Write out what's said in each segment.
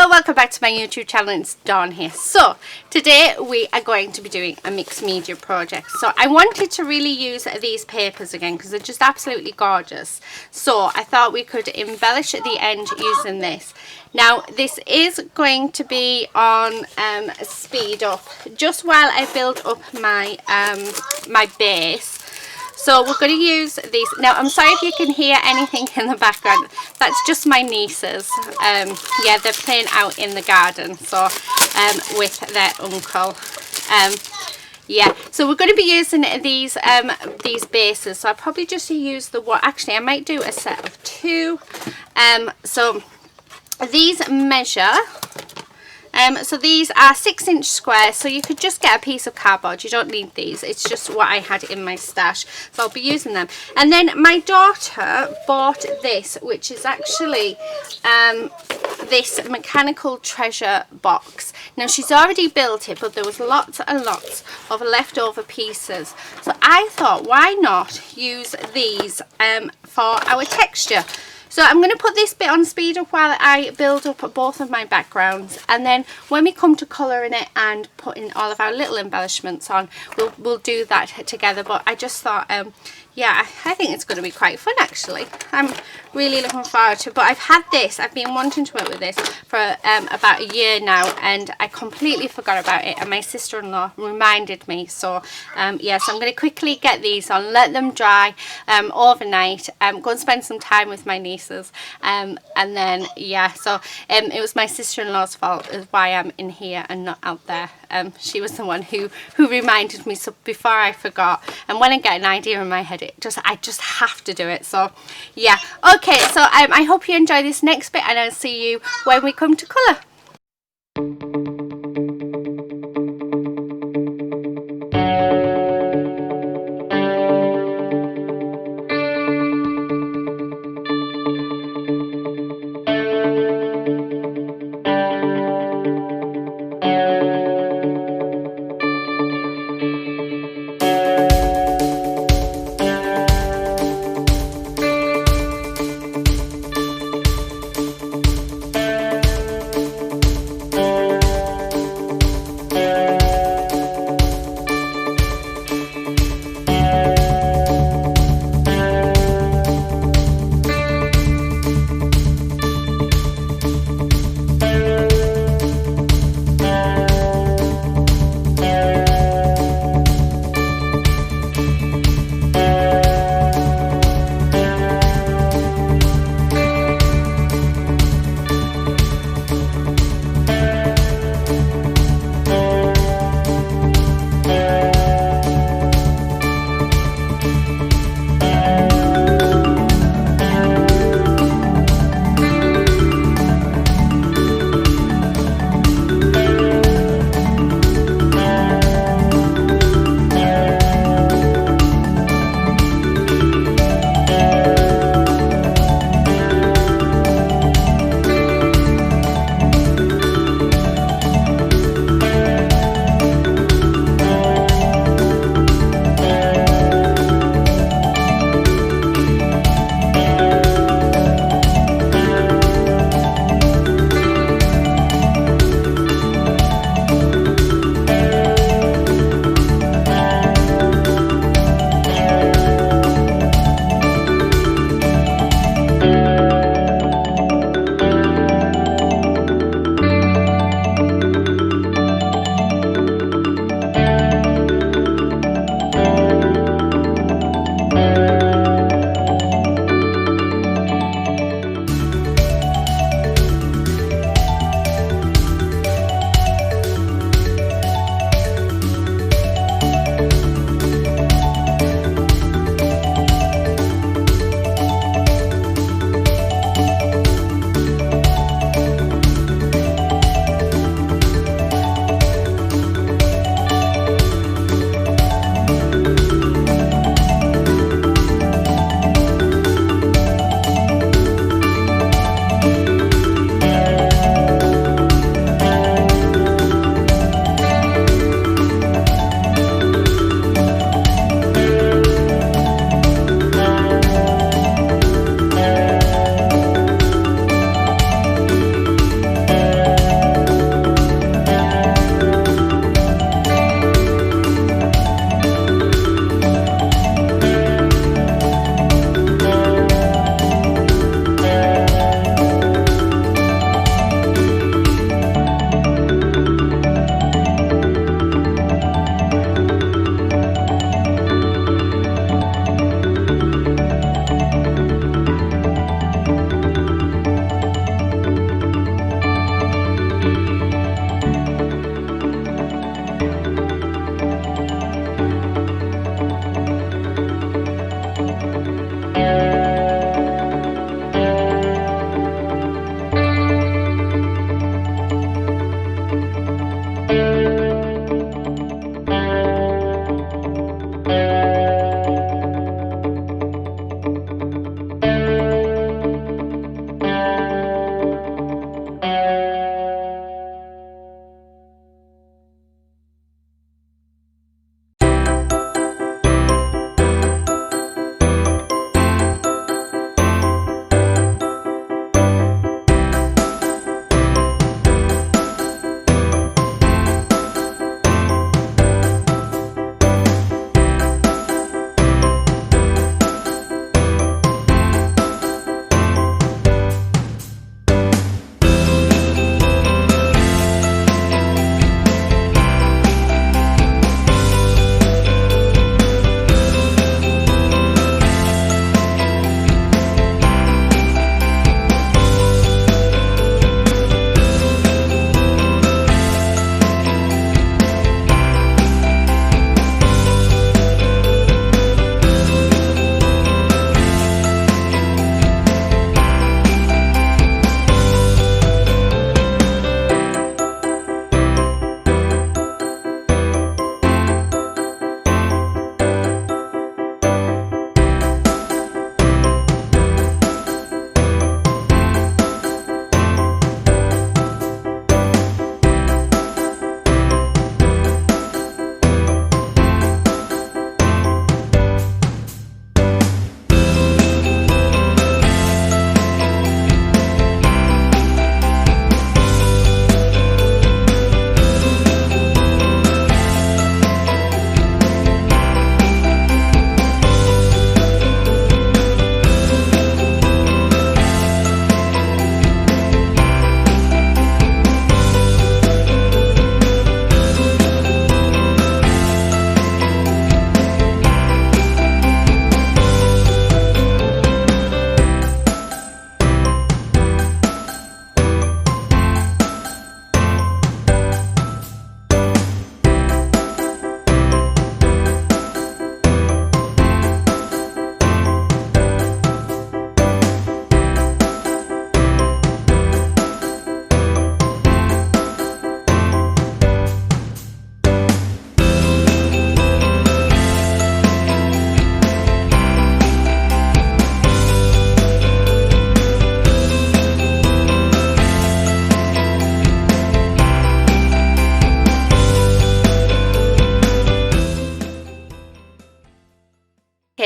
Hello, welcome back to my YouTube channel. It's Dawn here. So today we are going to be doing a mixed media project. So I wanted to really use these papers again because they're just absolutely gorgeous. So I thought we could embellish at the end using this. Now this is going to be on speed up just while I build up my my base. So we're going to use these. Now I'm sorry if you can hear anything in the background. That's just my nieces. Yeah, they're playing out in the garden. So with their uncle. Yeah, so we're going to be using these bases. So I'll probably just use the one. Actually, I might do a set of two. So these measure. So these are 6-inch squares, so you could just get a piece of cardboard. You don't need these. It's just what I had in my stash, so I'll be using them. And then my daughter bought this, which is actually this mechanical treasure box. Now she's already built it, but there was lots and lots of leftover pieces. So I thought, why not use these for our texture? So I'm going to put this bit on speed up while I build up both of my backgrounds, and then when we come to colouring it and putting all of our little embellishments on, we'll do that together. But I just thought, yeah, I think it's going to be quite fun actually. I'm really looking forward to it. But I've been wanting to work with this for about a year now, and I completely forgot about it, and my sister-in-law reminded me. So yeah, so I'm going to quickly get these on, let them dry overnight, go and spend some time with my nieces, and then yeah, so it was my sister-in-law's fault is why I'm in here and not out there. She was the one who reminded me, so before I forgot. And when I get an idea in my head, I just have to do it. So yeah, okay, so I hope you enjoy this next bit, and I'll see you when we come to colour.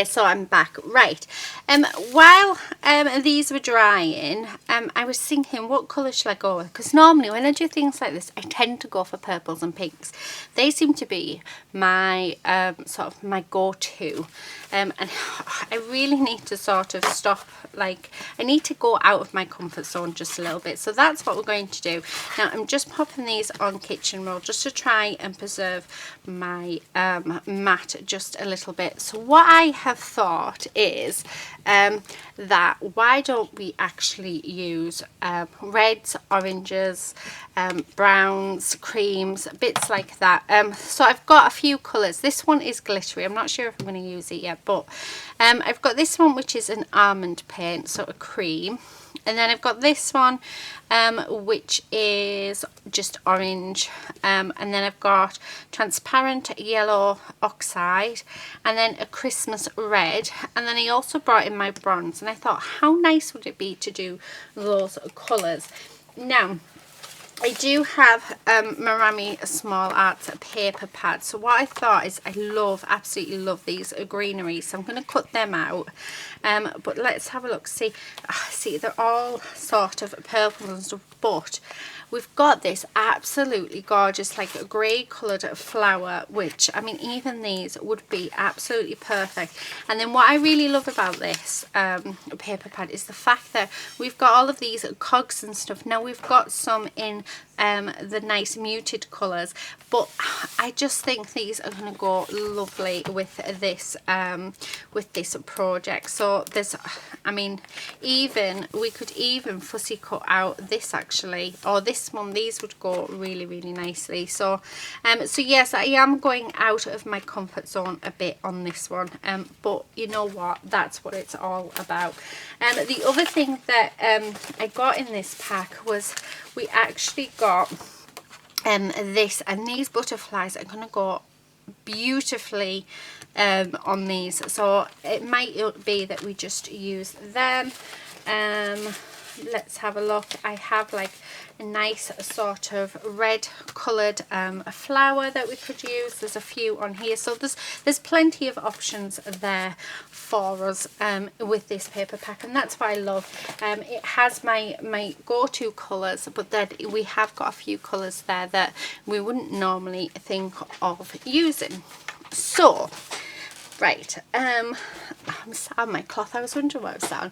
Okay, so I'm back. Right. While these were drying, I was thinking, what colour should I go with? Because normally when I do things like this, I tend to go for purples and pinks. They seem to be my sort of my go-to. And I really need to sort of stop, like, I need to go out of my comfort zone just a little bit. So that's what we're going to do. Now I'm just popping these on kitchen roll just to try and preserve my mat just a little bit. So what I have thought is that why don't we actually use reds, oranges, browns, creams, bits like that. So I've got a few colours. This one is glittery. I'm not sure if I'm going to use it yet, but I've got this one which is an almond paint, so a cream. And then I've got this one which is just orange, and then I've got transparent yellow Oxide, and then a Christmas red, and then I also brought in my bronze, and I thought how nice would it be to do those colours. Now I do have Maremi Small Arts Paper Pads. So what I thought is I absolutely love these greeneries. So I'm going to cut them out. But let's have a look. See, they're all sort of purple and stuff. But we've got this absolutely gorgeous, like a grey coloured flower, which, I mean, even these would be absolutely perfect. And then what I really love about this paper pad is the fact that we've got all of these cogs and stuff. Now we've got some in the nice muted colours, but I just think these are going to go lovely with this project. So there's, I mean, even we could even fussy cut out this actually, or this one. These would go really, really nicely. So so yes, I am going out of my comfort zone a bit on this one, but you know what, that's what it's all about. The other thing that I got in this pack was we actually got this, and these butterflies are going to go beautifully on these, so it might be that we just use them. Let's have a look. I have like a nice sort of red coloured flower that we could use. There's a few on here, so there's plenty of options there for us with this paper pack, and that's what I love. It has my go-to colours, but then we have got a few colours there that we wouldn't normally think of using. So right, I'm sat on my cloth. I was wondering what I was sat on.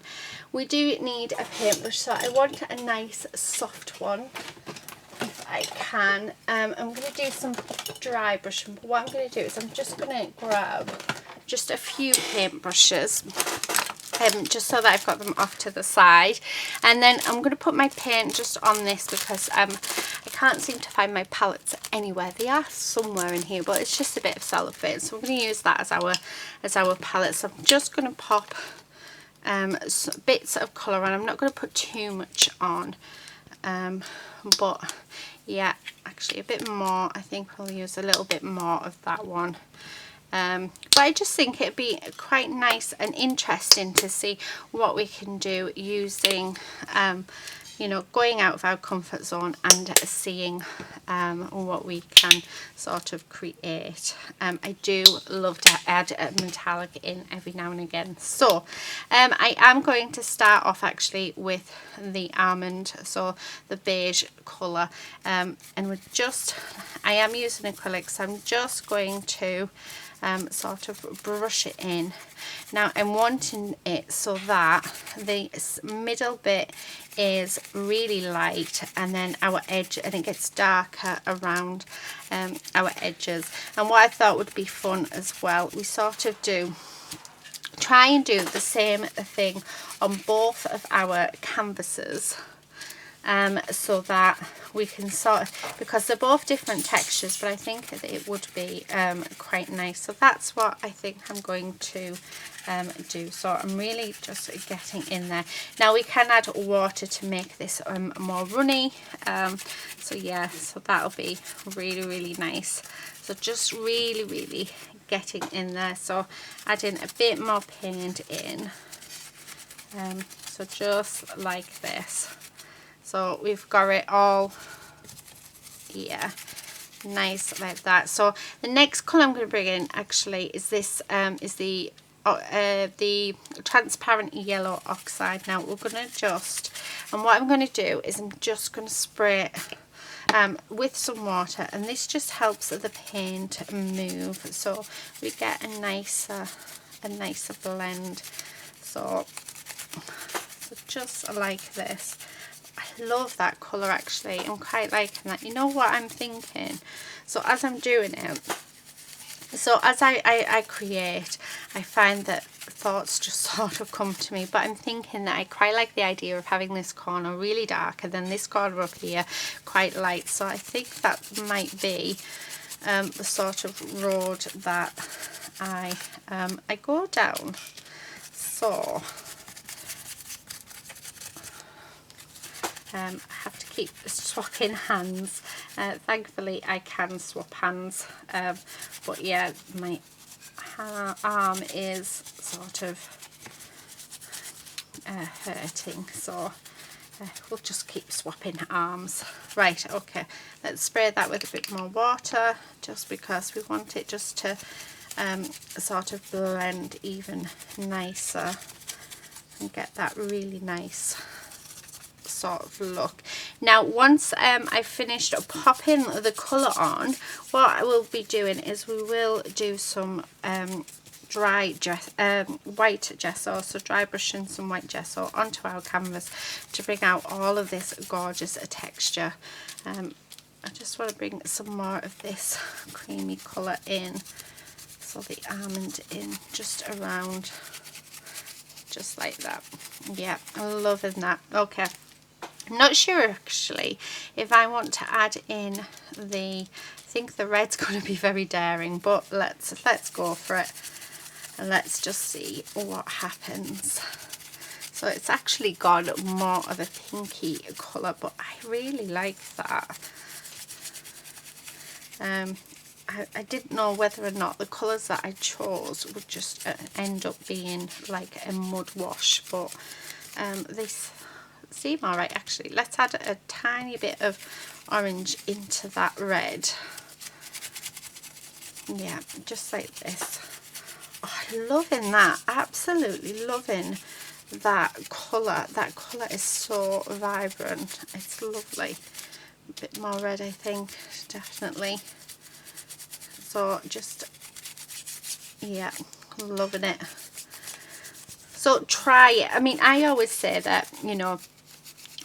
We do need a paintbrush, so I want a nice soft one if I can. I'm going to do some dry brushing, but what I'm going to do is I'm just going to grab just a few paintbrushes, just so that I've got them off to the side, and then I'm going to put my paint just on this because I can't seem to find my palettes anywhere. They are somewhere in here, but it's just a bit of cellophane, so we're going to use that as our palette. So I'm just going to pop bits of colour on. I'm not going to put too much on, but yeah, actually a bit more. I think we'll use a little bit more of that one. But I just think it'd be quite nice and interesting to see what we can do using you know, going out of our comfort zone and seeing what we can sort of create. I do love to add a metallic in every now and again. So I am going to start off actually with the almond, so the beige colour, and I am using acrylics, so I'm just going to sort of brush it in. Now I'm wanting it so that the middle bit is really light, and then our edge, and it gets darker around our edges. And what I thought would be fun as well, we sort of try and do the same thing on both of our canvases, so that we can sort of, because they're both different textures, but I think that it would be quite nice. So that's what I think I'm going to do. So I'm really just getting in there. Now we can add water to make this more runny, so yeah, so that'll be really, really nice. So just really getting in there, so adding a bit more paint in, so just like this. So we've got it all, yeah, nice like that. So the next colour I'm going to bring in actually is this, is the the transparent yellow oxide. Now we're going to and what I'm going to do is I'm just going to spray it with some water, and this just helps the paint move, so we get a nicer blend. So just like this. I love that colour actually. I'm quite liking that. You know what I'm thinking? So as I'm doing it, so as I create, I find that thoughts just sort of come to me, but I'm thinking that I quite like the idea of having this corner really dark and then this corner up here quite light. So I think that might be the sort of road that I go down. So I have to keep swapping hands. Thankfully I can swap hands, but yeah, my arm is sort of hurting, so we'll just keep swapping arms. Right, okay, let's spray that with a bit more water, just because we want it just to sort of blend even nicer and get that really nice sort of look. Now once I've finished popping the colour on, what I will be doing is we will do some white gesso, so dry brushing some white gesso onto our canvas to bring out all of this gorgeous texture. I just want to bring some more of this creamy colour in, so the almond in just around, just like that. Yeah, I'm loving that. Okay, I'm not sure actually if I want to add in I think the red's going to be very daring, but let's go for it and let's just see what happens. So it's actually got more of a pinky colour, but I really like that. I didn't know whether or not the colours that I chose would just end up being like a mud wash, but they seem alright actually. Let's add a tiny bit of orange into that red. Yeah, just like this. Oh, I'm loving that, absolutely loving that colour. That colour is so vibrant, it's lovely. A bit more red I think, definitely. So just, yeah, loving it. So try it. I mean, I always say that, you know,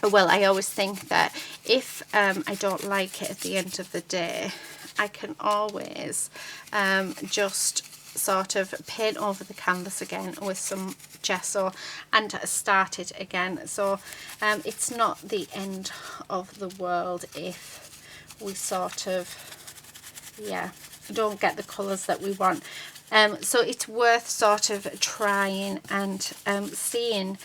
well, I always think that if I don't like it at the end of the day, I can always just sort of paint over the canvas again with some gesso and start it again. So it's not the end of the world if we sort of, yeah, don't get the colours that we want. So it's worth sort of trying and seeing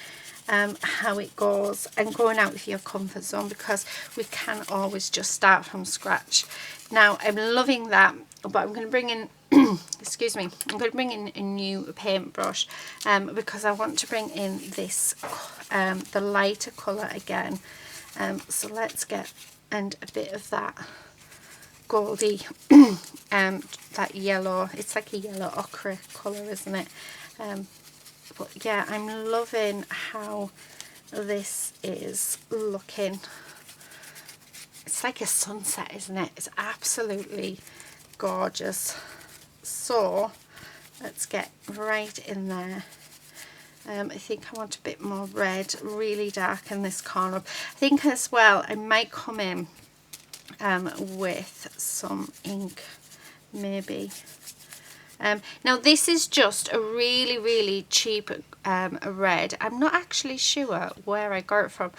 how it goes and going out of your comfort zone, because we can always just start from scratch. Now I'm loving that, but I'm going to bring in excuse me, I'm going to bring in a new paintbrush because I want to bring in this the lighter colour again. So let's get a bit of that goldy that yellow, it's like a yellow ochre colour, isn't it? But yeah, I'm loving how this is looking. It's like a sunset, isn't it? It's absolutely gorgeous. So let's get right in there. I think I want a bit more red, really dark in this corner. I think as well I might come in with some ink maybe. Now this is just a really cheap red. I'm not actually sure where I got it from.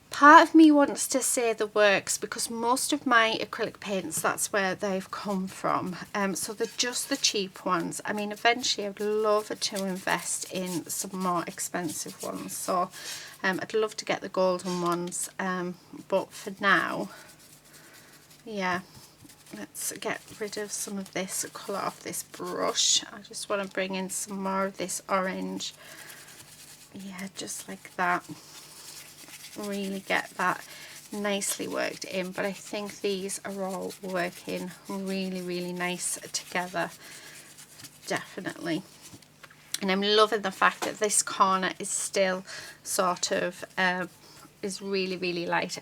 Part of me wants to say the works, because most of my acrylic paints, that's where they've come from. So they're just the cheap ones. I mean, eventually I'd love to invest in some more expensive ones. So I'd love to get the golden ones, but for now, yeah, let's get rid of some of this colour off this brush. I just want to bring in some more of this orange. Yeah, just like that. Really get that nicely worked in, but I think these are all working really nice together, definitely. And I'm loving the fact that this corner is still sort of, is really, really light.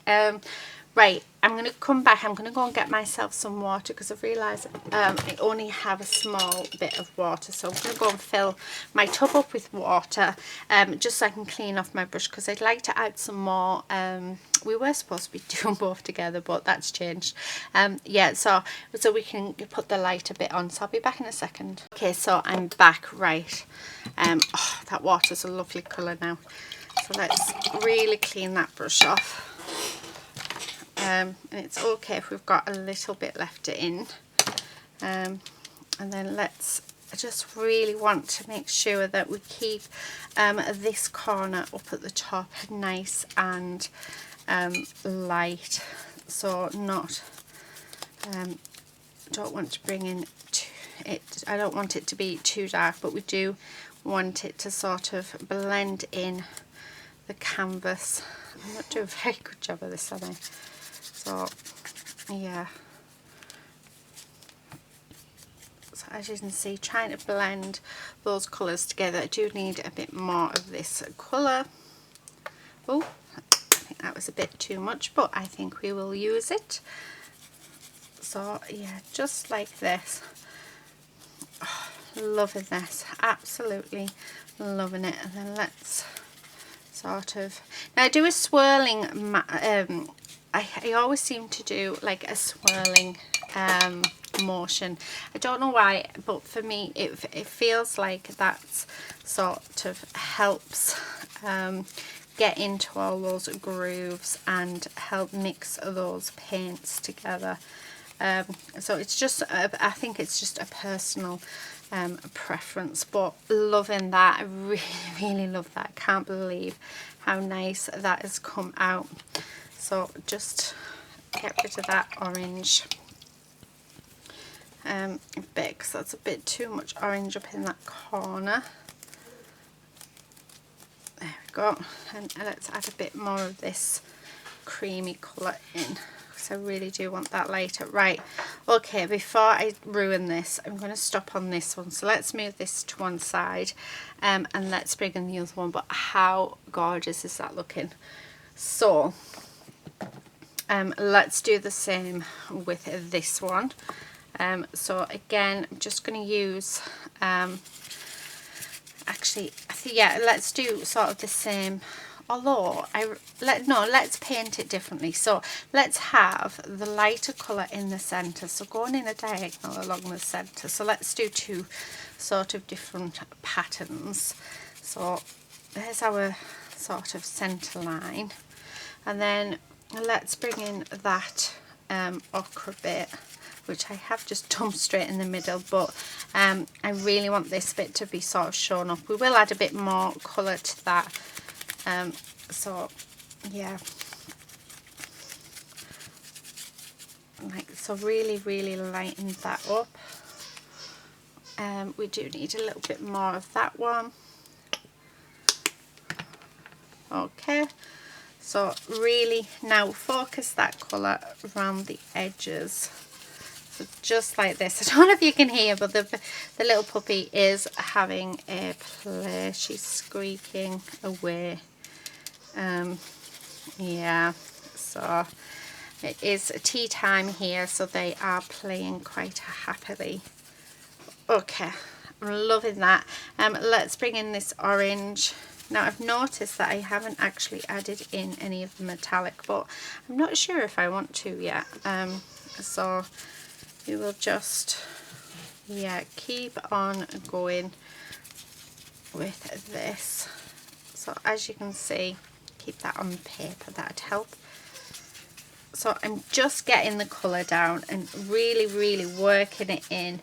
Right, I'm going to come back. I'm going to go and get myself some water because I've realised I only have a small bit of water. So I'm going to go and fill my tub up with water just so I can clean off my brush, because I'd like to add some more. We were supposed to be doing both together, but that's changed. Yeah, so we can put the light a bit on. So I'll be back in a second. Okay, so I'm back. Right, oh, that water's a lovely colour now. So let's really clean that brush off. And it's okay if we've got a little bit left in. And then let's, I just really want to make sure that we keep this corner up at the top nice and light. So not, don't want to bring in it, I don't want it to be too dark, but we do want it to sort of blend in the canvas. I'm not doing a very good job of this, am I? So yeah, so as you can see, trying to blend those colours together. I do need a bit more of this colour. Oh, I think that was a bit too much, but I think we will use it. So yeah, just like this. Oh, loving this, absolutely loving it. And then let's sort of, now I do a swirling I always seem to do like a swirling motion. I don't know why, but for me it feels like that's sort of helps get into all those grooves and help mix those paints together. So it's just, I think it's just a personal preference, but loving that. I really, really love that. I can't believe how nice that has come out. So just get rid of that orange bit, because that's a bit too much orange up in that corner. There we go. And let's add a bit more of this creamy colour in, because I really do want that lighter. Right, okay, before I ruin this, I'm going to stop on this one. So let's move this to one side and let's bring in the other one. But how gorgeous is that looking? So let's do the same with this one. So again, I'm just going to use actually, I think, yeah, let's do sort of the same, although let's paint it differently. So let's have the lighter colour in the centre, so going in a diagonal along the centre. So let's do two sort of different patterns. So there's our sort of centre line, and then let's bring in that ochre bit, which I have just dumped straight in the middle, but I really want this bit to be sort of shown up. We will add a bit more colour to that. So yeah, like so, really, really lighten that up. We do need a little bit more of that one. Okay. So really now focus that colour around the edges. So just like this. I don't know if you can hear, but the little puppy is having a play. She's squeaking away. Yeah, so it is tea time here, so they are playing quite happily. Okay, I'm loving that. Let's bring in this orange. Now I've noticed that I haven't actually added in any of the metallic, but I'm not sure if I want to yet. So we will just, yeah, keep on going with this. So as you can see, keep that on paper, that'd help. So I'm just getting the colour down and really, really working it in.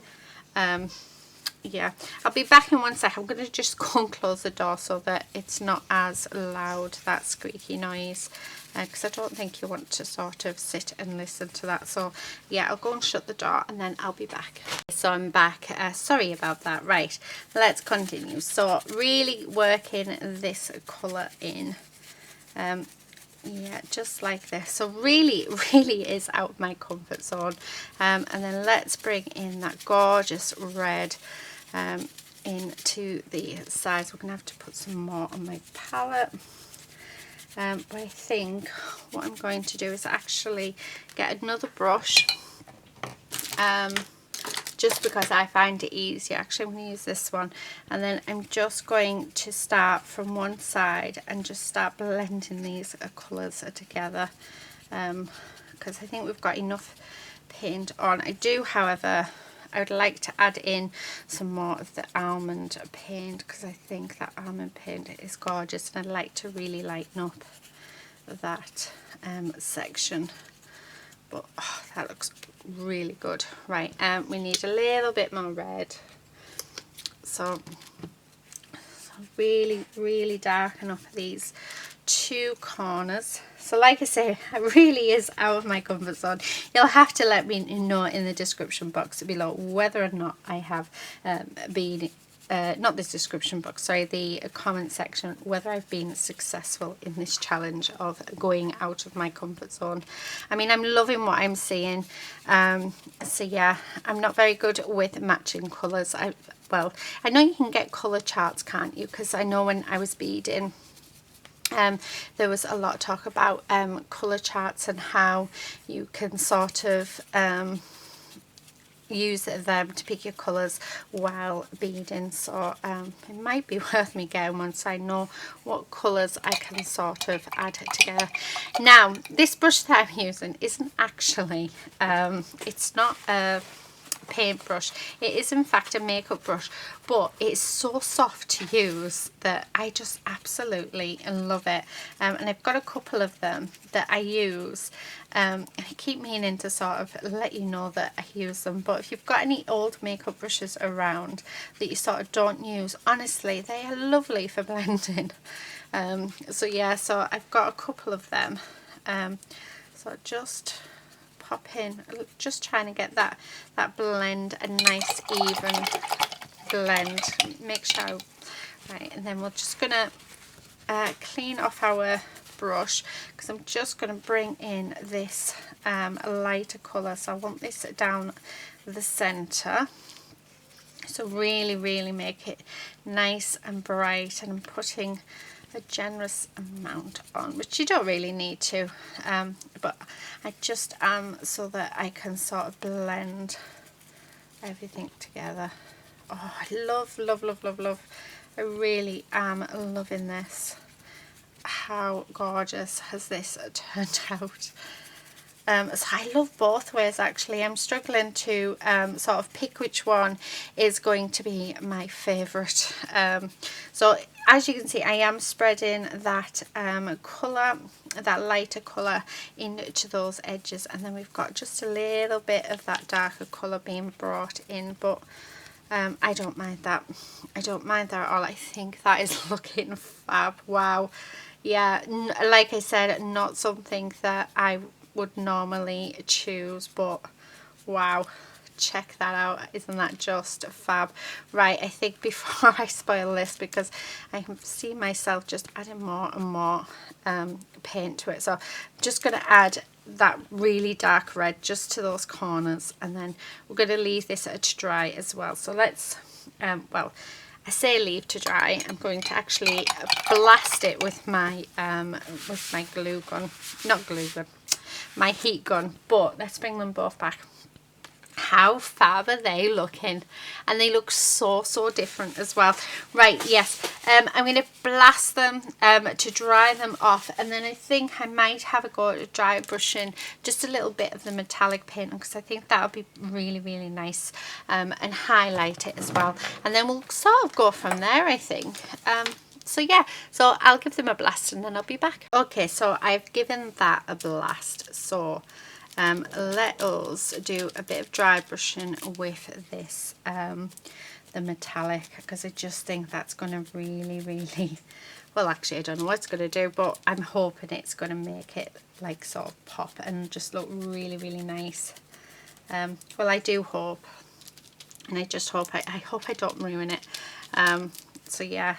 Yeah, I'll be back in one sec. I'm going to just go and close the door so that it's not as loud, that squeaky noise, because I don't think you want to sort of sit and listen to that. So yeah, I'll go and shut the door and then I'll be back. So I'm back. Sorry about that. Right, let's continue. So really working this colour in. Yeah, just like this. So really, really is out of my comfort zone. And then let's bring in that gorgeous red. into the sides. We're going to have to put some more on my palette. But I think what I'm going to do is actually get another brush, just because I find it easier. Actually, I'm going to use this one, and then I'm just going to start from one side and just start blending these colours together, because I think we've got enough paint on. I do, however, I would like to add in some more of the almond paint, because I think that almond paint is gorgeous, and I'd like to really lighten up that section. But oh, that looks really good. Right, we need a little bit more red, so really darken up these two corners. So like I say, it really is out of my comfort zone. You'll have to let me know in the description box below whether or not I have been not this description box, sorry, the comment section, whether I've been successful in this challenge of going out of my comfort zone. I mean, I'm loving what I'm seeing. So yeah, I'm not very good with matching colours. Well, I know you can get colour charts, can't you? Because I know when I was beading, there was a lot of talk about colour charts and how you can sort of use them to pick your colours while beading. So it might be worth me getting one so I know what colours I can sort of add together. Now, this brush that I'm using isn't actually, it's not a paintbrush. It is in fact a makeup brush, but it's so soft to use that I just absolutely love it. And I've got a couple of them that I use, and I keep meaning to sort of let you know that I use them. But if you've got any old makeup brushes around that you sort of don't use, honestly, they are lovely for blending. So yeah, so I've got a couple of them. So just pop in, just trying to get that blend, a nice even blend. Make sure, right, and then we're just gonna clean off our brush, because I'm just going to bring in this lighter colour. So I want this down the centre, so really make it nice and bright. And I'm putting a generous amount on, which you don't really need to, but I just so that I can sort of blend everything together. Oh, I love, I really am loving this. How gorgeous has this turned out? So I love both ways actually. I'm struggling to sort of pick which one is going to be my favourite. So as you can see, I am spreading that colour, that lighter colour into those edges, and then we've got just a little bit of that darker colour being brought in, but I don't mind that. I don't mind that at all. I think that is looking fab. Wow. Yeah, like I said, not something that I would normally choose, but wow, check that out. Isn't that just fab? Right, I think before I spoil this, because I can see myself just adding more and more paint to it, so I'm just going to add that really dark red just to those corners, and then we're going to leave this to dry as well. So let's well, I say leave to dry. I'm going to actually blast it with my glue gun, not glue gun, my heat gun. But let's bring them both back. How fab are they looking? And they look so different as well. Right, yes, I'm going to blast them to dry them off, and then I think I might have a go at dry brushing just a little bit of the metallic paint, because I think that would be really nice, and highlight it as well, and then we'll sort of go from there, I think. So yeah, so I'll give them a blast and then I'll be back. Okay, so I've given that a blast, so let us do a bit of dry brushing with this, the metallic, because I just think that's going to really, well, actually I don't know what it's going to do, but I'm hoping it's going to make it like sort of pop and just look really nice. Well, I do hope, and I just hope I hope I don't ruin it. So yeah,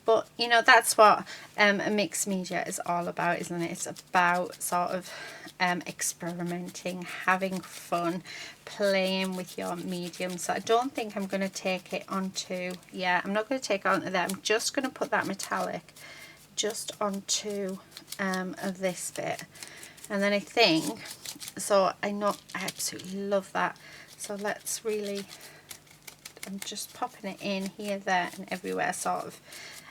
But you know, that's what a mixed media is all about, isn't it? It's about sort of experimenting, having fun, playing with your medium. So I don't think I'm going to take it onto, yeah, I'm not going to take it onto that. I'm just going to put that metallic just onto this bit. And then I think, so I know I absolutely love that. So let's really, I'm just popping it in here, there and everywhere sort of.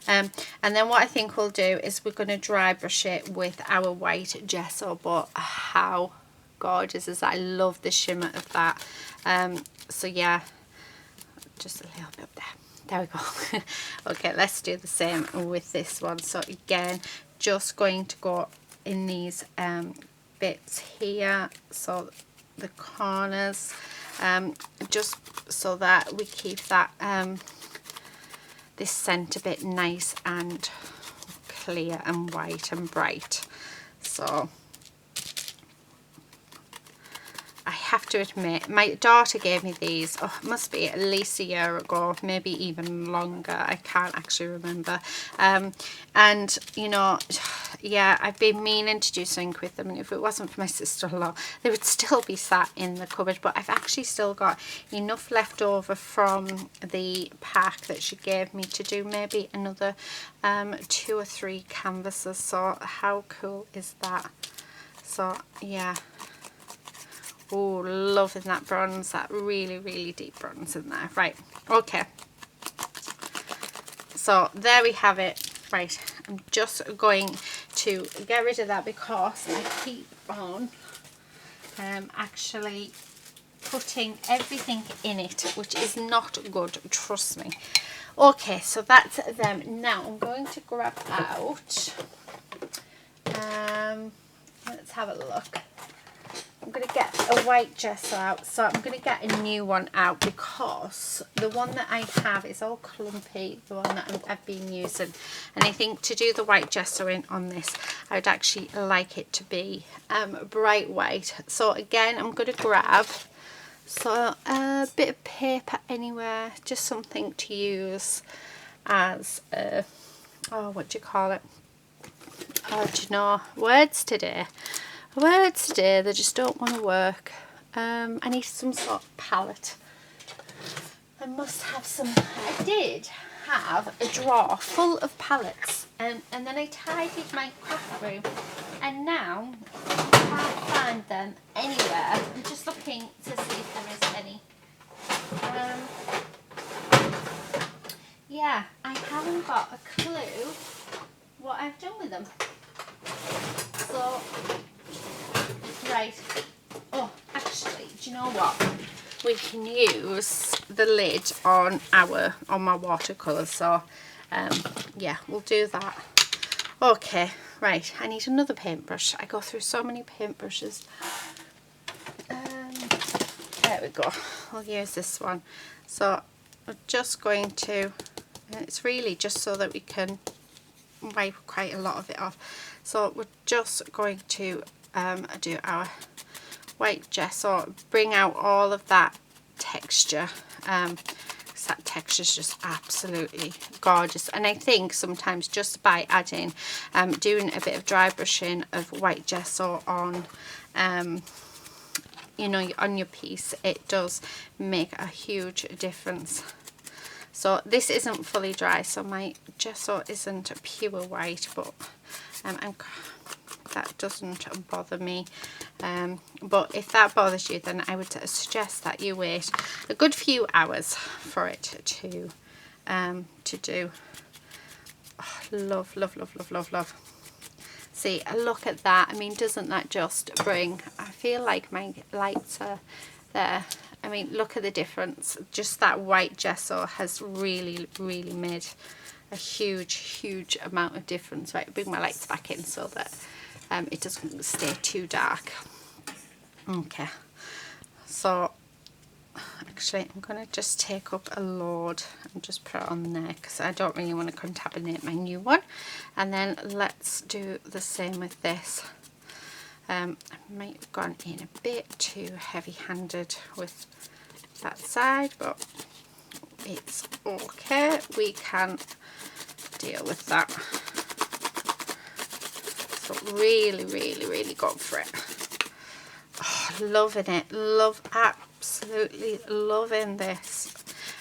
And then what I think we'll do is we're going to dry brush it with our white gesso. But how gorgeous is that? I love the shimmer of that. So yeah, just a little bit up there. There we go. Okay, let's do the same with this one. So again, just going to go in these bits here, so the corners, just so that we keep that this centre bit nice and clear and white and bright. So I have to admit, my daughter gave me these, oh, it must be at least a year ago, maybe even longer, I can't actually remember. And you know, yeah, I've been meaning to do something with them, and if it wasn't for my sister-in-law, they would still be sat in the cupboard. But I've actually still got enough left over from the pack that she gave me to do maybe another 2 or 3 canvases. So how cool is that? So yeah. Oh, loving that bronze, that really deep bronze in there. Right, okay. So there we have it. Right, I'm just going to get rid of that because I keep on actually putting everything in it, which is not good, trust me. Okay, so that's them. Now I'm going to grab out, let's have a look. I'm going to get a white gesso out, so I'm going to get a new one out because the one that I have is all clumpy, the one that I've been using. And I think to do the white gesso in on this, I would actually like it to be bright white. So again, I'm going to grab a bit of paper anywhere, just something to use as a, oh, what do you call it? Oh, do you know, words today, they just don't want to work. I need some sort of palette. I must have some. I did have a drawer full of palettes, and then I tidied my craft room, and now I can't find them anywhere. I'm just looking to see if there is any. Yeah, I haven't got a clue what I've done with them. So, right. Oh, actually, do you know what? We can use the lid on my watercolour. So, yeah, we'll do that. Okay, right. I need another paintbrush. I go through so many paintbrushes. There we go. I'll use this one. So, we're just going to. It's really just so that we can wipe quite a lot of it off. So we're just going to do our white gesso, bring out all of that texture. That texture is just absolutely gorgeous. And I think sometimes just by adding, doing a bit of dry brushing of white gesso on, you know, on your piece, it does make a huge difference. So this isn't fully dry, so my gesso isn't pure white, but that doesn't bother me. But if that bothers you, then I would suggest that you wait a good few hours for it to do. Oh, love, love, love, love, love, love. See, look at that. I mean, doesn't that just bring, I feel like my lights are there. I mean, look at the difference. Just that white gesso has really, really made a huge, huge amount of difference. Right, bring my lights back in so that it doesn't stay too dark. Okay, so actually I'm going to just take up a load and just put it on there because I don't really want to contaminate my new one. And then let's do the same with this. I might have gone in a bit too heavy-handed with that side, but it's okay. We can deal with that. So really, really, really go for it. Oh, loving it. Absolutely loving this.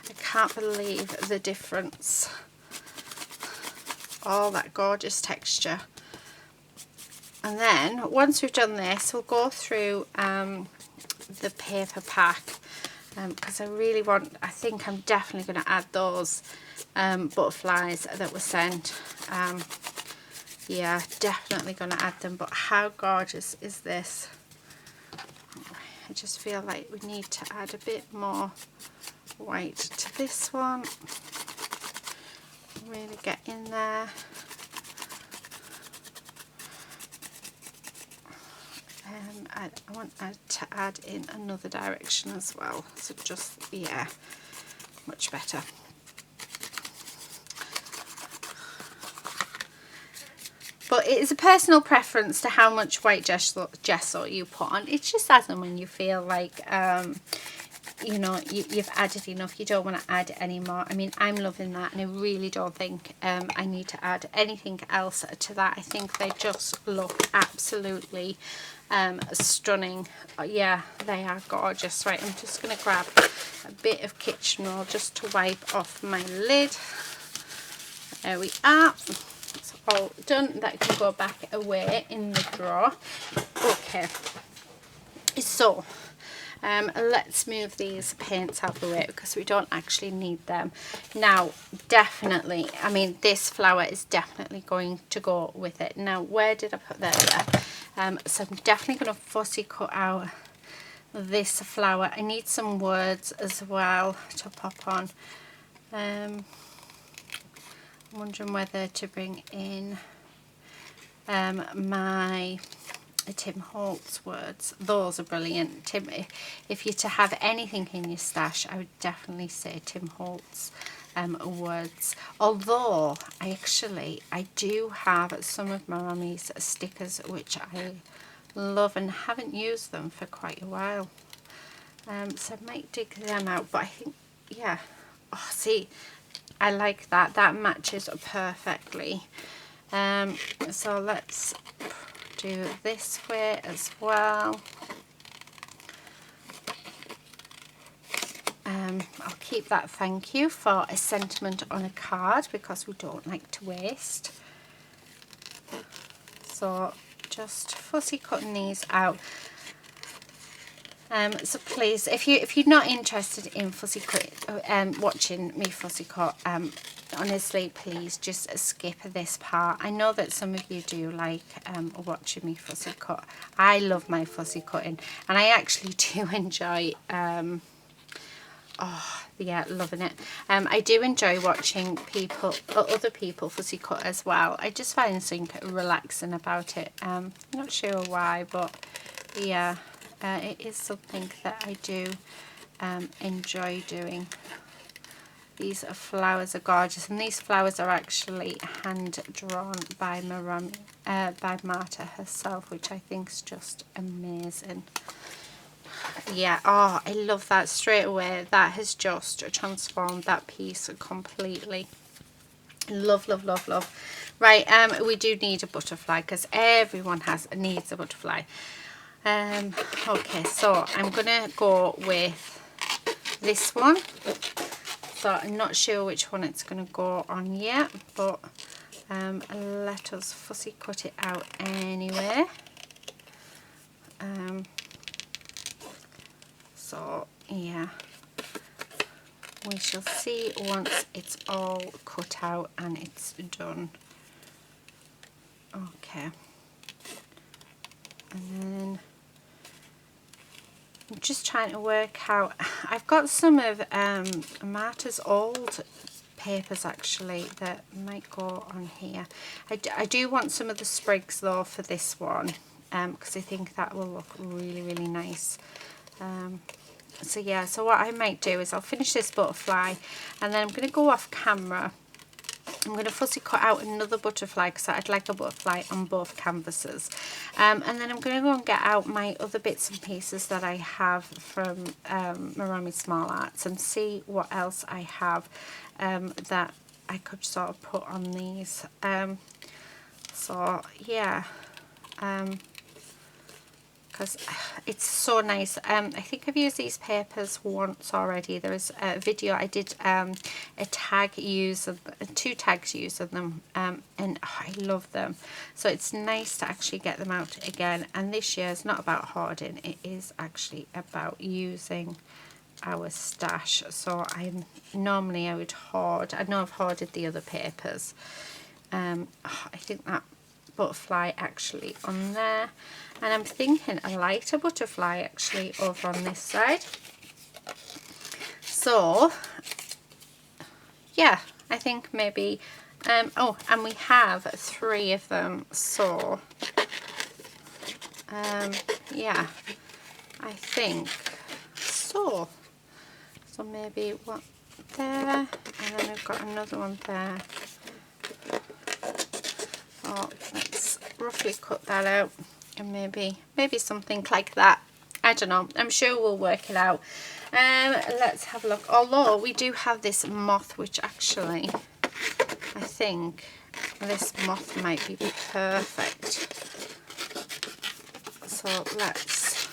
I can't believe the difference. Oh, that gorgeous texture. And then once we've done this, we'll go through the paper pack, because I think I'm definitely going to add those butterflies that were sent. Yeah, definitely going to add them. But how gorgeous is this? I just feel like we need to add a bit more white to this one. Really get in there. I want to add in another direction as well, so just, yeah, much better. But it is a personal preference to how much white gesso you put on. It's just as and when you feel like, you know, you've added enough, you don't want to add any more. I mean, I'm loving that, and I really don't think I need to add anything else to that. I think they just look absolutely stunning. Yeah, they are gorgeous. Right, I'm just going to grab a bit of kitchen roll just to wipe off my lid. There we are. It's all done. That can go back away in the drawer. Okay, so let's move these paints out of the way because we don't actually need them. Now, definitely, I mean, this flower is definitely going to go with it. Now, where did I put that? So I'm definitely going to fussy cut out this flower. I need some words as well to pop on. I'm wondering whether to bring in my Tim Holtz words. Those are brilliant. Tim, if you're to have anything in your stash, I would definitely say Tim Holtz words. Although I do have some of Maremi's stickers which I love and haven't used them for quite a while. So I might dig them out, but I think, yeah. Oh, see, I like that. That matches perfectly. So let's do this way as well. I'll keep that thank you for a sentiment on a card because we don't like to waste. So just fussy cutting these out. So please, if you're not interested in fussy cut, watching me fussy cut, honestly, please just skip this part. I know that some of you do like watching me fussy cut. I love my fussy cutting, and I actually do enjoy. Oh yeah, loving it. I do enjoy watching other people fussy cut as well. I just find something relaxing about it. Not sure why, but yeah. It is something that I do enjoy doing. These flowers are gorgeous, and these flowers are actually hand drawn by Marta herself, which I think is just amazing. Yeah, oh, I love that straight away. That has just transformed that piece completely. Love, love, love, love. Right, we do need a butterfly because everyone needs a butterfly. Okay, so I'm gonna go with this one. So I'm not sure which one it's gonna go on yet, but let us fussy cut it out anyway. So yeah, we shall see once it's all cut out and it's done. Okay, and then I'm just trying to work out. I've got some of Marta's old papers actually that might go on here. I do want some of the sprigs though for this one, because I think that will look really, really nice. So yeah, so what I might do is I'll finish this butterfly, and then I'm going to go off camera. I'm going to fussy cut out another butterfly because I'd like a butterfly on both canvases. And then I'm going to go and get out my other bits and pieces that I have from Maremi Small Arts and see what else I have that I could sort of put on these. So yeah, because it's so nice. I think I've used these papers once already. There was a video I did, a tag use of 2 tags use of them, and I love them. So it's nice to actually get them out again. And this year is not about hoarding, it is actually about using our stash. So I would hoard. I know I've hoarded the other papers. I think that butterfly actually on there, and I'm thinking a lighter butterfly actually over on this side. So yeah, I think maybe oh, and we have 3 of them, so yeah, I think so. So maybe one there, and then we've got another one there. Oh, let's roughly cut that out, and maybe something like that. I don't know, I'm sure we'll work it out. Let's have a look. Although we do have this moth, which actually I think this moth might be perfect. So let's,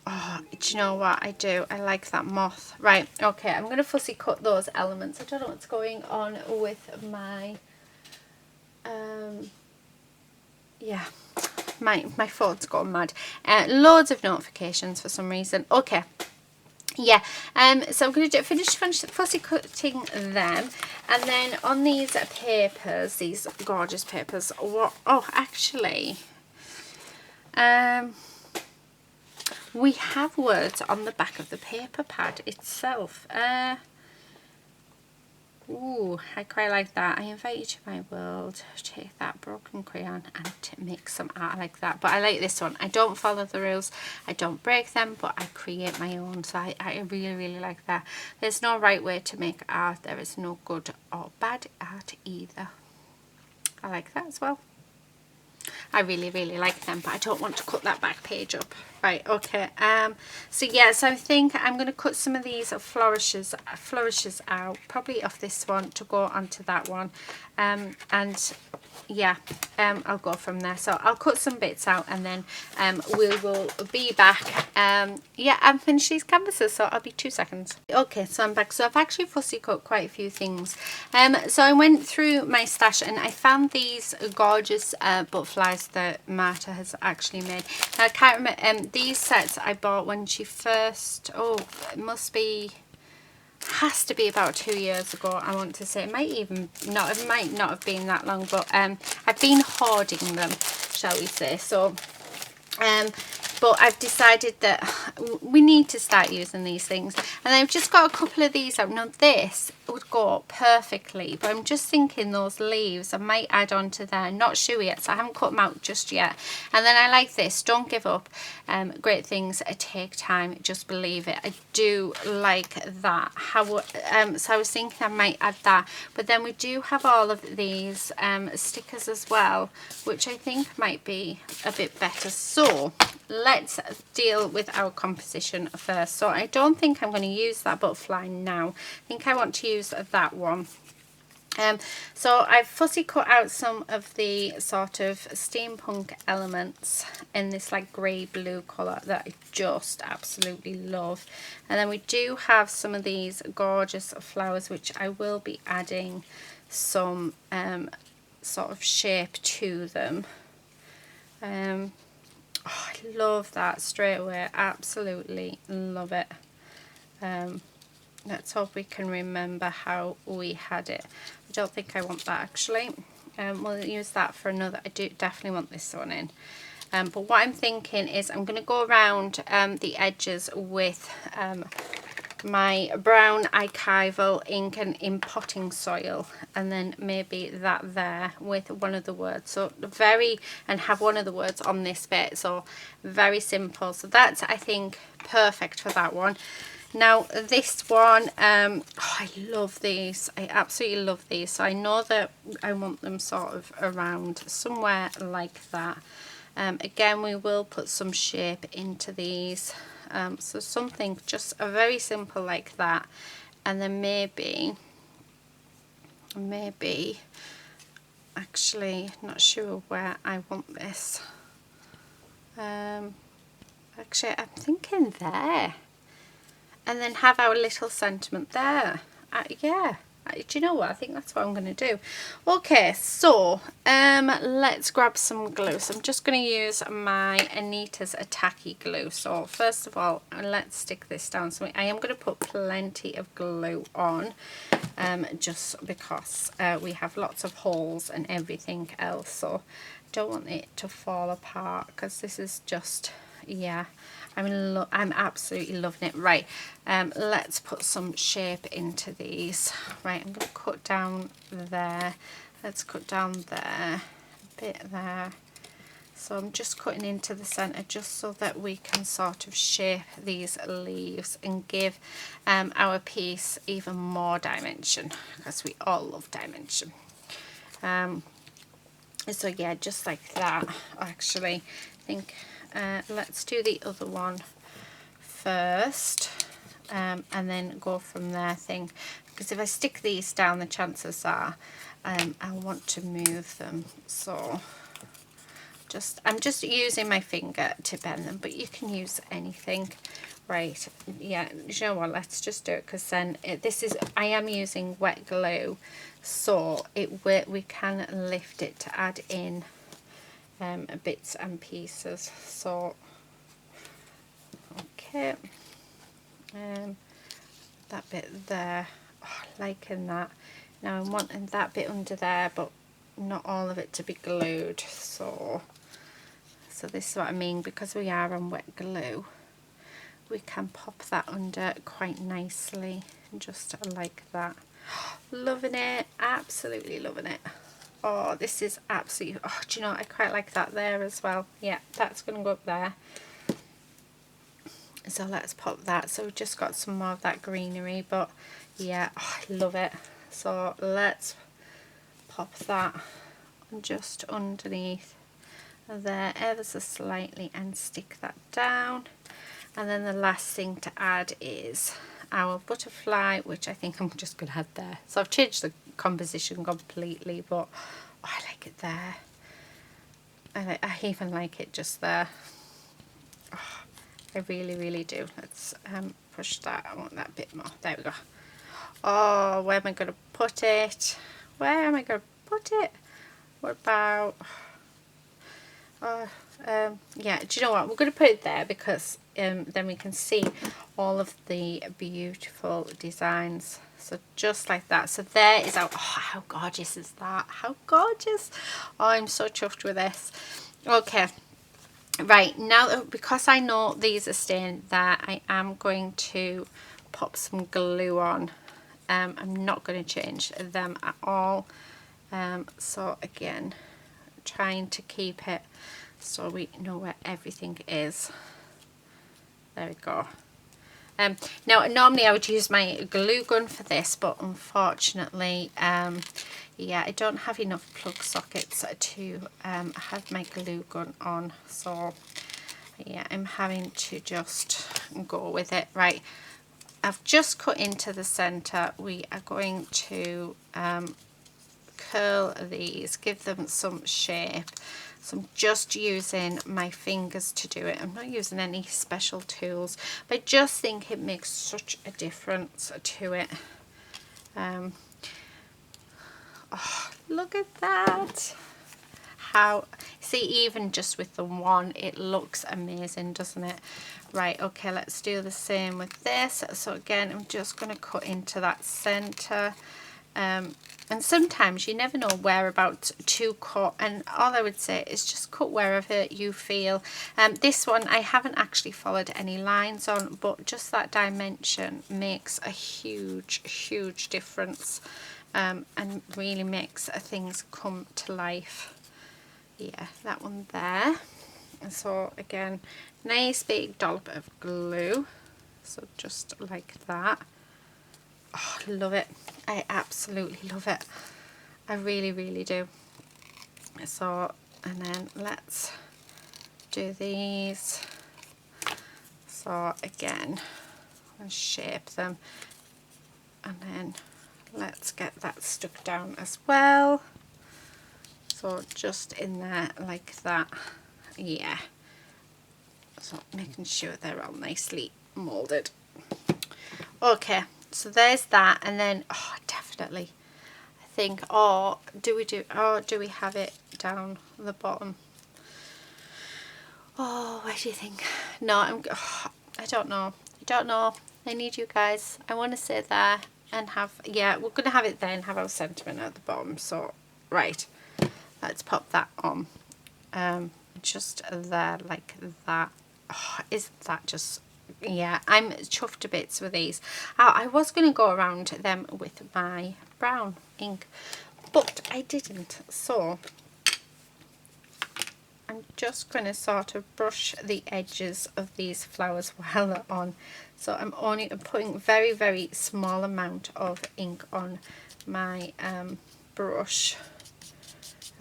oh, do you know what I do? I like that moth. Right, okay, I'm going to fussy cut those elements. I don't know what's going on with my, yeah, my phone's gone mad. Loads of notifications for some reason. Okay, yeah, so I'm going to finish fussy cutting them, and then on these papers, these gorgeous papers, what, oh, actually, we have words on the back of the paper pad itself. Ooh, I quite like that. I invite you to my world. Take that broken crayon and make some art like that. But I like this one. I don't follow the rules. I don't break them, but I create my own. So I really, really like that. There's no right way to make art. There is no good or bad art either. I like that as well. I really, really like them, but I don't want to cut that back page up. Right, okay. So yeah, so I think I'm going to cut some of these flourishes out, probably off this one to go onto that one. And yeah, I'll go from there. So I'll cut some bits out, and then we will be back. Yeah, and finish these canvases, so I'll be 2 seconds. Okay, so I'm back. So I've actually fussy cut quite a few things. So I went through my stash and I found these gorgeous butterflies that Marta has actually made. Now, I can't remember, these sets I bought when she first, oh, it must be, has to be about 2 years ago, I want to say. It might not have been that long, but I've been hoarding them, shall we say. So but I've decided that we need to start using these things, and I've just got a couple of these out. Now this would go perfectly, but I'm just thinking those leaves I might add on to there. Not sure yet, so I haven't cut them out just yet. And then I like this, don't give up. Great things take time, just believe it. I do like that. So I was thinking I might add that, but then we do have all of these stickers as well, which I think might be a bit better. So let's deal with our composition first. So I don't think I'm going to use that butterfly now. I think I want to use that one. So I've fussy cut out some of the sort of steampunk elements in this like grey blue colour that I just absolutely love. And then we do have some of these gorgeous flowers, which I will be adding some sort of shape to them. Oh, I love that straight away. Absolutely love it. Let's hope we can remember how we had it. I don't think I want that actually. We'll use that for another. I do definitely want this one in. But what I'm thinking is I'm going to go around the edges with my brown archival ink and in potting soil, and then maybe that there with one of the words, so and have one of the words on this bit, so very simple. So that's, I think, perfect for that one. Now this one, oh, I love these. I absolutely love these. So I know that I want them sort of around somewhere like that. Again, we will put some shape into these. So something just a very simple like that. and then maybe actually not sure where I want this. Actually I'm thinking there, and then have our little sentiment there. Yeah, do you know what, I think that's what I'm going to do. Okay, so let's grab some glue. So I'm just going to use my Anita's Tacky glue. So first of all, let's stick this down. So I am going to put plenty of glue on, just because we have lots of holes and everything else, so don't want it to fall apart, because this is just, yeah, I'm absolutely loving it. Right, let's put some shape into these. Right, I'm going to cut down there, let's cut down there, a bit there. So I'm just cutting into the centre just so that we can sort of shape these leaves and give our piece even more dimension, because we all love dimension. So yeah, just like that. Actually, I think let's do the other one first, and then go from there. Because if I stick these down, the chances are I want to move them. So I'm just using my finger to bend them, but you can use anything. Right, yeah, you know what, let's just do it, because then I am using wet glue, so we can lift it to add in bits and pieces. So okay, that bit there, oh, liking that. Now I'm wanting that bit under there, but not all of it to be glued. So this is what I mean, because we are on wet glue, we can pop that under quite nicely, just like that. Loving it, absolutely loving it. Oh, this is absolutely, oh, do you know, I quite like that there as well. Yeah, that's going to go up there. So let's pop that. So we've just got some more of that greenery, but yeah, oh, I love it. So let's pop that just underneath there ever so slightly and stick that down. And then the last thing to add is our butterfly, which I think I'm just going to add there. So I've changed the composition completely, but oh, I like it there. I even like it just there. Oh, I really, really do. Let's push that. I want that bit more. There we go. Oh, where am I going to put it? Where am I going to put it? What about... yeah, do you know what, we're going to put it there, because then we can see all of the beautiful designs. So just like that. So there is our, oh, how gorgeous is that? How gorgeous. Oh, I'm so chuffed with this. Okay, right, now because I know these are staying there, I am going to pop some glue on. I'm not going to change them at all. So again, trying to keep it so we know where everything is. There we go. Now normally I would use my glue gun for this, but unfortunately yeah, I don't have enough plug sockets to have my glue gun on, so yeah, I'm having to just go with it. Right, I've just cut into the center. We are going to curl these, give them some shape. So I'm just using my fingers to do it. I'm not using any special tools, but I just think it makes such a difference to it. Oh, look at that. How, see, even just with the one, it looks amazing, doesn't it? Right, okay, let's do the same with this. So again, I'm just going to cut into that center. And sometimes you never know whereabouts to cut, and all I would say is just cut wherever you feel. This one I haven't actually followed any lines on, but just that dimension makes a huge difference, and really makes things come to life. Yeah, that one there. And so again, nice big dollop of glue, so just like that. Oh, I love it. I absolutely love it. I really do. So, and then let's do these. So again, and shape them. And then let's get that stuck down as well. So just in there like that. Yeah. So making sure they're all nicely molded. Okay, so there's that. And then, oh, definitely, I think, do we have it down the bottom? Oh, where do you think? No, I don't know. I don't know. I need you guys. I want to sit there and have, yeah, we're going to have it then, have our sentiment at the bottom. So, right, let's pop that on. Just there like that. Oh, isn't that just, yeah, I'm chuffed to bits with these. I was going to go around them with my brown ink, but I didn't. So I'm just going to sort of brush the edges of these flowers while they're on. So I'm only putting very, very small amount of ink on my brush.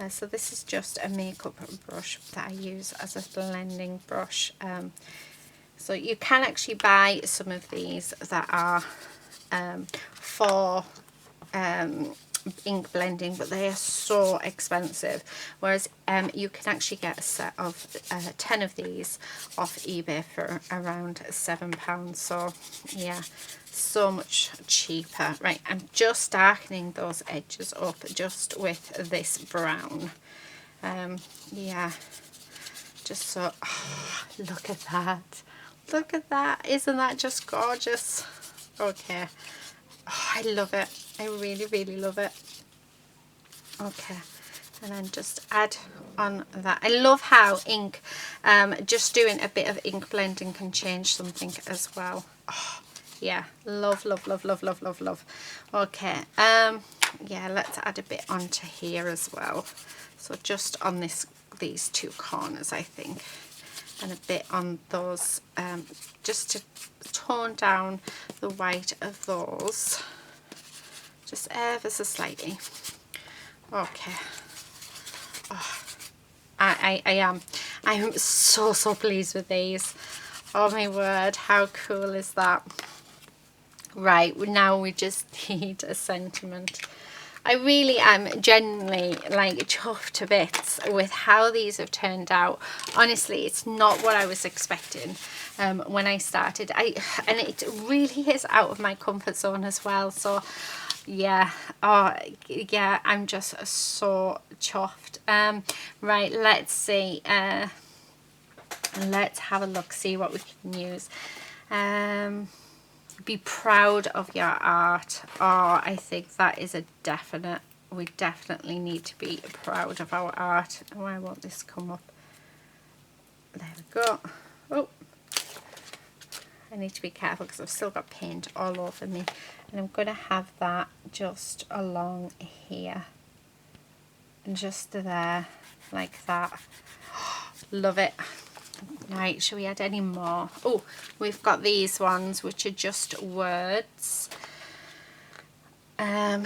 So this is just a makeup brush that I use as a blending brush. So you can actually buy some of these that are for ink blending, but they are so expensive, whereas you can actually get a set of 10 of these off eBay for around £7. So yeah, so much cheaper. Right, I'm just darkening those edges up just with this brown. Yeah, just so, oh, look at that, look at that, isn't that just gorgeous? Okay, oh, I love it, I really, really love it. Okay, and then just add on that. I love how ink, just doing a bit of ink blending can change something as well. Oh, yeah, love, love, love, love, love, love, love. Okay, yeah, let's add a bit onto here as well. So just on these two corners, I think, and a bit on those, just to tone down the white of those, just ever so slightly. Okay. Oh, I am so pleased with these. Oh my word, how cool is that? Right, now we just need a sentiment. I really am genuinely like chuffed to bits with how these have turned out. Honestly, it's not what I was expecting when I started. And it really is out of my comfort zone as well. So yeah, oh yeah, I'm just so chuffed. Right, let's see. Let's have a look, see what we can use. Be proud of your art. Oh, I think that is a definite. We definitely need to be proud of our art. Why won't this come up? There we go. Oh, I need to be careful because I've still got paint all over me, and I'm going to have that just along here and just there like that. Love it. Right, shall we add any more? Oh, we've got these ones which are just words. I'm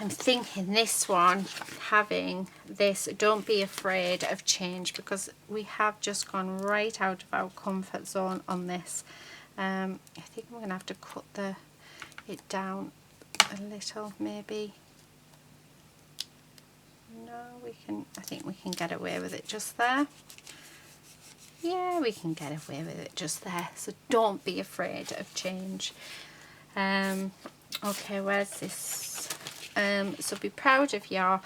thinking this one, having this, don't be afraid of change, because we have just gone right out of our comfort zone on this. I think we're going to have to cut it down a little, maybe. No, I think we can get away with it just there. Yeah, we can get away with it just there. So don't be afraid of change. Okay, where's this? So be proud of your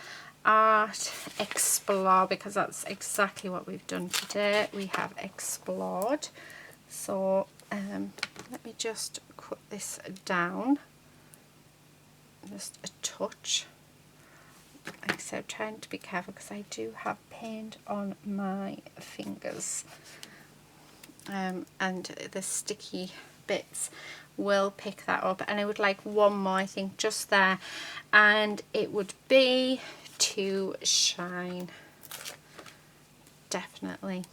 art, explore, because that's exactly what we've done today. We have explored. So let me just cut this down, just a touch. Like I said, trying to be careful because I do have paint on my fingers, and the sticky bits will pick that up. And I would like one more, I think, just there, and it would be to shine, definitely.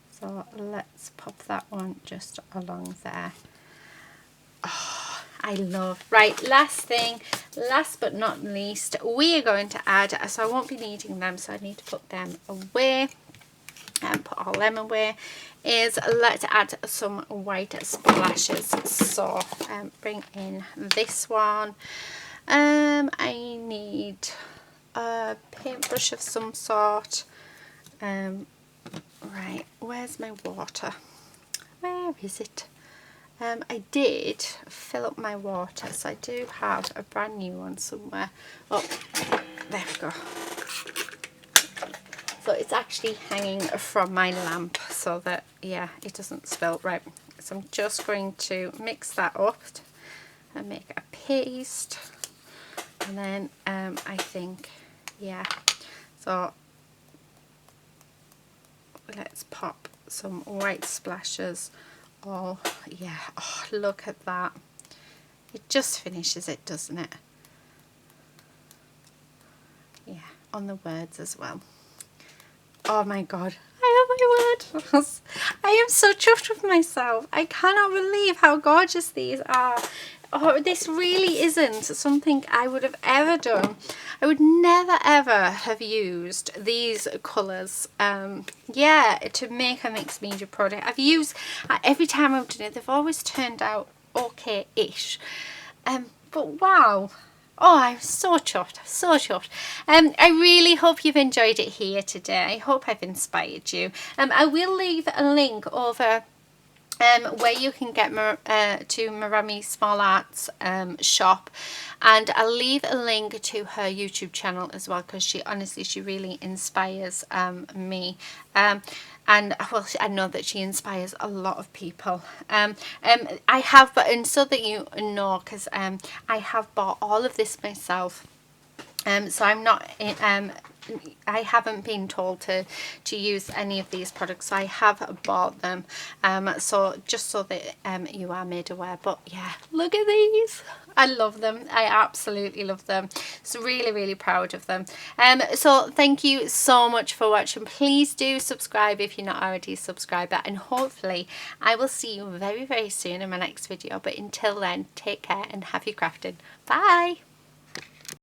So let's pop that one just along there. Oh, I love. Right, last but not least, we are going to add, so I won't be needing them, so I need to put them away and put our lemon way is let's add some white splashes. So bring in this one. I need a paintbrush of some sort. Right, where's my water? Where is it? I did fill up my water, so I do have a brand new one somewhere. Oh, there we go. So it's actually hanging from my lamp so that, yeah, it doesn't spill. Right, so I'm just going to mix that up and make a paste. And then I think, yeah, so let's pop some white splashes. Oh yeah, oh look at that, it just finishes it, doesn't it? Yeah, on the words as well. Oh my god, I have my words. I am so chuffed with myself. I cannot believe how gorgeous these are. Oh, this really isn't something I would have ever done. I would never ever have used these colours, yeah, to make a mixed media product. I've used, every time I've done it, they've always turned out okay-ish. But wow. Oh, I'm so chuffed, so chuffed. I really hope you've enjoyed it here today. I hope I've inspired you. I will leave a link over where you can get to Maremi Small Arts shop, and I'll leave a link to her YouTube channel as well, because she really inspires me, and well, I know that she inspires a lot of people. I have, but and so that you know, because I have bought all of this myself. So I'm not I haven't been told to use any of these products, so I have bought them, so just so that you are made aware. But yeah, look at these, I love them, I absolutely love them. So really proud of them. So thank you so much for watching. Please do subscribe if you're not already a subscriber, and hopefully I will see you very soon in my next video. But until then, take care and happy crafting. Bye.